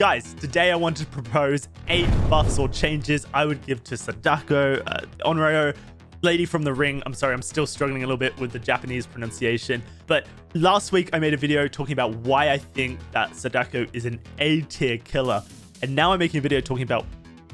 Guys, today I want to propose 8 buffs or changes I would give to Sadako, Onryo, lady from the ring. I'm sorry, I'm still struggling a little bit with the Japanese pronunciation. But last week I made a video talking about why I think that Sadako is an A-tier killer. And now I'm making a video talking about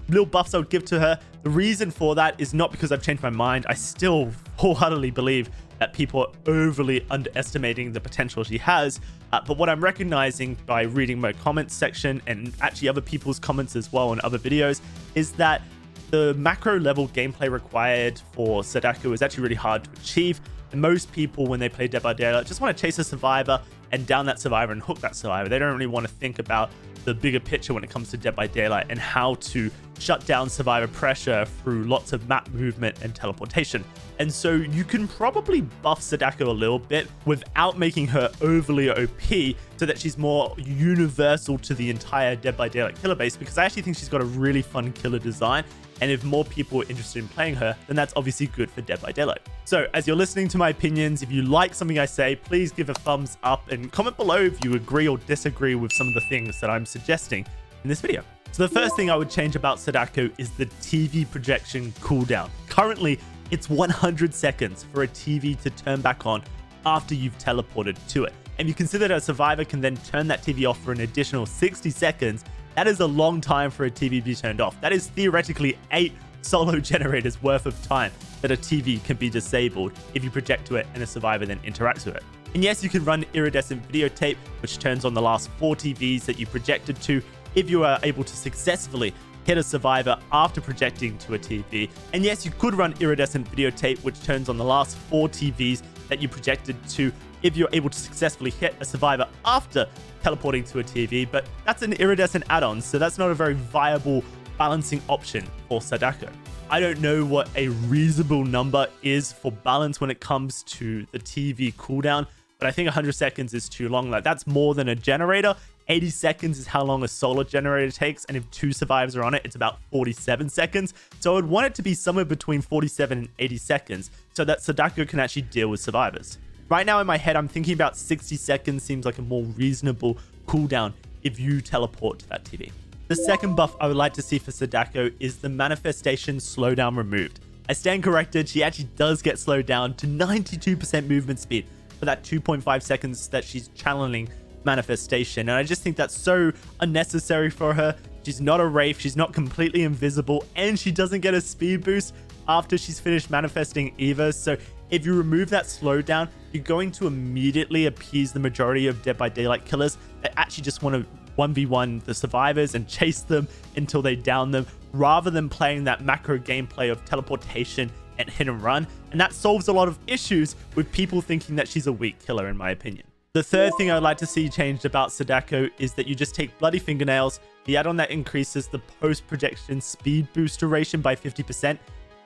little buffs I would give to her. The reason for that is not because I've changed my mind. I still wholeheartedly believe that people are overly underestimating the potential she has. But what I'm recognizing by reading my comments section and actually other people's comments as well on other videos is that the macro level gameplay required for Sadako is actually really hard to achieve. And most people, when they play Dead by Daylight, just want to chase a survivor and down that survivor and hook that survivor. They don't really want to think about the bigger picture when it comes to Dead by Daylight and how to shut down survivor pressure through lots of map movement and teleportation. And so you can probably buff Sadako a little bit without making her overly OP so that she's more universal to the entire Dead by Daylight killer base, because I actually think she's got a really fun killer design. And if more people are interested in playing her, then that's obviously good for Dead by Daylight. So as you're listening to my opinions, if you like something I say, please give a thumbs up and comment below if you agree or disagree with some of the things that I'm suggesting in this video. So the first thing I would change about Sadako is the TV projection cooldown. Currently, it's 100 seconds for a TV to turn back on after you've teleported to it. And you consider that a survivor can then turn that TV off for an additional 60 seconds. That is a long time for a TV to be turned off. That is theoretically 8 solo generators worth of time that a TV can be disabled if you project to it and a survivor then interacts with it. And yes, you can run iridescent videotape, which turns on the last 4 TVs that you projected to if you are able to successfully hit a survivor after projecting to a TV. And yes, you could run iridescent videotape, which turns on the last 4 TVs that you projected to if you're able to successfully hit a survivor after teleporting to a TV, but that's an iridescent add-on, so that's not a very viable balancing option for Sadako. I don't know what a reasonable number is for balance when it comes to the TV cooldown, but I think 100 seconds is too long. Like, that's more than a generator. 80 seconds is how long a solo generator takes, and if 2 survivors are on it, it's about 47 seconds. So I would want it to be somewhere between 47 and 80 seconds so that Sadako can actually deal with survivors. Right now in my head, I'm thinking about 60 seconds seems like a more reasonable cooldown if you teleport to that TV. The second buff I would like to see for Sadako is the manifestation slowdown removed. I stand corrected, she actually does get slowed down to 92% movement speed for that 2.5 seconds that she's channeling manifestation. And I just think that's so unnecessary for her. She's not a wraith, she's not completely invisible, and she doesn't get a speed boost after she's finished manifesting either. So if you remove that slowdown, you're going to immediately appease the majority of Dead by Daylight killers that actually just want to 1v1 the survivors and chase them until they down them, rather than playing that macro gameplay of teleportation and hit and run. And that solves a lot of issues with people thinking that she's a weak killer, in my opinion. The third thing I would like to see changed about Sadako is that you just take Bloody Fingernails, the add-on that increases the post-projection speed boost duration by 50%,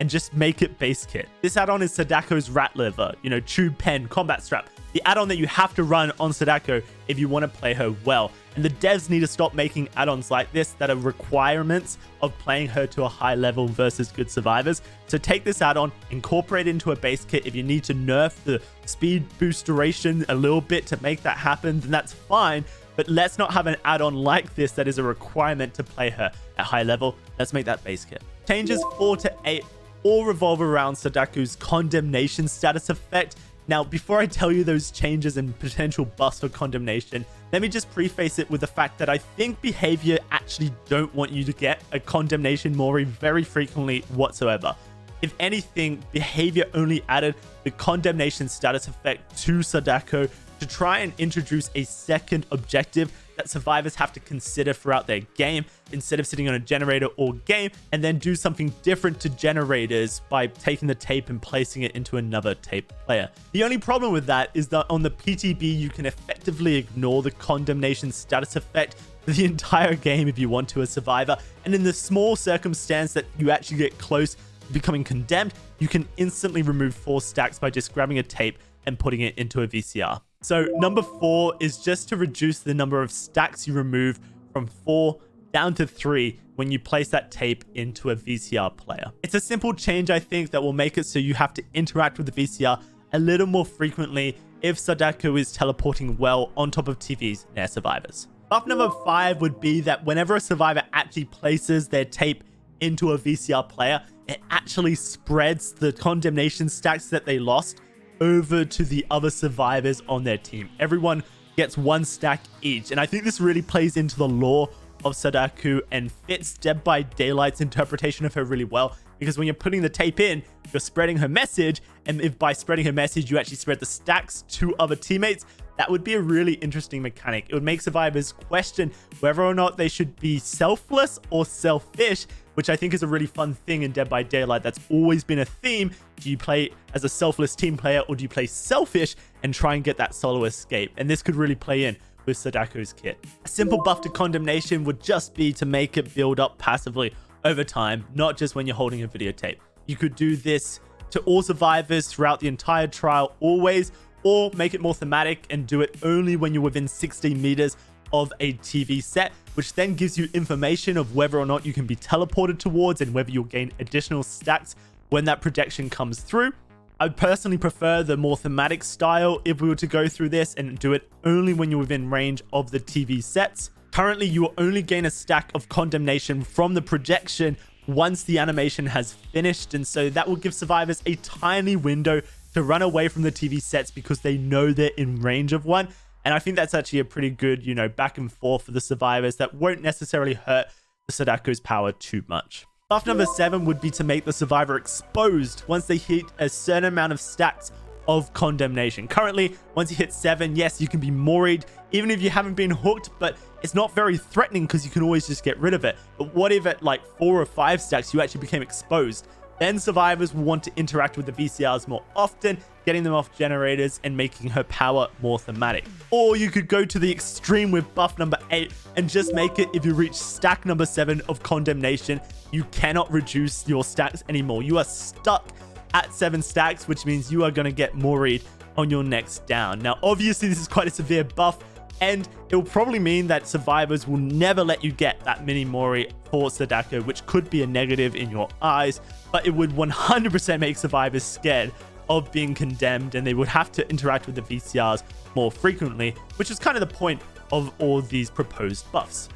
and just make it base kit. This add-on is Sadako's Rat Liver, Tube Pen, Combat Strap, the add-on that you have to run on Sadako if you want to play her well. And the devs need to stop making add-ons like this that are requirements of playing her to a high level versus good survivors. So take this add-on, incorporate it into a base kit. If you need to nerf the speed boost duration a little bit to make that happen, then that's fine. But let's not have an add-on like this that is a requirement to play her at high level. Let's make that base kit. Changes 4 to 8 all revolve around Sadako's condemnation status effect. Now, before I tell you those changes and potential buffs for condemnation, let me just preface it with the fact that I think behavior actually don't want you to get a condemnation Mori very frequently whatsoever. If anything, behavior only added the condemnation status effect to Sadako to try and introduce a second objective that survivors have to consider throughout their game, instead of sitting on a generator all game and then do something different to generators by taking the tape and placing it into another tape player. The only problem with that is that on the PTB, you can effectively ignore the condemnation status effect for the entire game if you want to, a survivor. And in the small circumstance that you actually get close to becoming condemned, you can instantly remove 4 stacks by just grabbing a tape and putting it into a VCR. So number 4 is just to reduce the number of stacks you remove from 4 down to 3 when you place that tape into a VCR player. It's a simple change, I think, that will make it so you have to interact with the VCR a little more frequently if Sadako is teleporting well on top of TVs near survivors. Buff number 5 would be that whenever a survivor actually places their tape into a VCR player, it actually spreads the condemnation stacks that they lost over to the other survivors on their team. Everyone gets 1 stack each, and I think this really plays into the lore of Sadako and fits Dead by Daylight's interpretation of her really well, because when you're putting the tape in, you're spreading her message, and if by spreading her message you actually spread the stacks to other teammates, that would be a really interesting mechanic. It would make survivors question whether or not they should be selfless or selfish, which I think is a really fun thing in Dead by Daylight. That's always been a theme. Do you play as a selfless team player, or do you play selfish and try and get that solo escape? And this could really play in with Sadako's kit. A simple buff to condemnation would just be to make it build up passively over time, not just when you're holding a videotape. You could do this to all survivors throughout the entire trial always, or make it more thematic and do it only when you're within 60 meters of a TV set, which then gives you information of whether or not you can be teleported towards and whether you'll gain additional stacks when that projection comes through. I would personally prefer the more thematic style if we were to go through this and do it only when you're within range of the TV sets. Currently, you will only gain a stack of condemnation from the projection once the animation has finished, and so that will give survivors a tiny window to run away from the TV sets because they know they're in range of one. And I think that's actually a pretty good, back and forth for the survivors that won't necessarily hurt the Sadako's power too much. Buff number 7 would be to make the survivor exposed once they hit a certain amount of stacks of condemnation. Currently, once you hit 7, yes, you can be moried even if you haven't been hooked, but it's not very threatening because you can always just get rid of it. But what if at like 4 or 5 stacks you actually became exposed? Then survivors will want to interact with the VCRs more often, getting them off generators and making her power more thematic. Or you could go to the extreme with buff number 8 and just make it if you reach stack number 7 of condemnation, you cannot reduce your stacks anymore. You are stuck at 7 stacks, which means you are going to get moried on your next down. Now, obviously, this is quite a severe buff, and it will probably mean that survivors will never let you get that mini mori for Sadako, which could be a negative in your eyes, but it would 100% make survivors scared of being condemned, and they would have to interact with the VCRs more frequently, which is kind of the point of all these proposed buffs.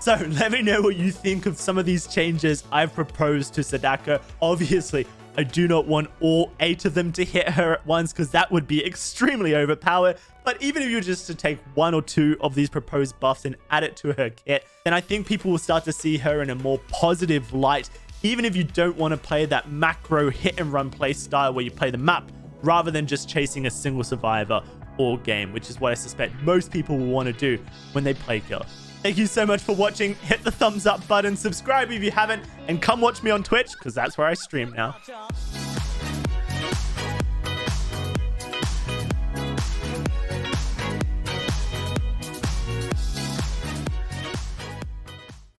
So let me know what you think of some of these changes I've proposed to Sadako. Obviously, I do not want all 8 of them to hit her at once because that would be extremely overpowered. But even if you were just to take 1 or 2 of these proposed buffs and add it to her kit, then I think people will start to see her in a more positive light, even if you don't want to play that macro hit and run play style where you play the map rather than just chasing a single survivor all game, which is what I suspect most people will want to do when they play kill. Thank you so much for watching. Hit the thumbs up button, subscribe if you haven't, and come watch me on Twitch because that's where I stream now.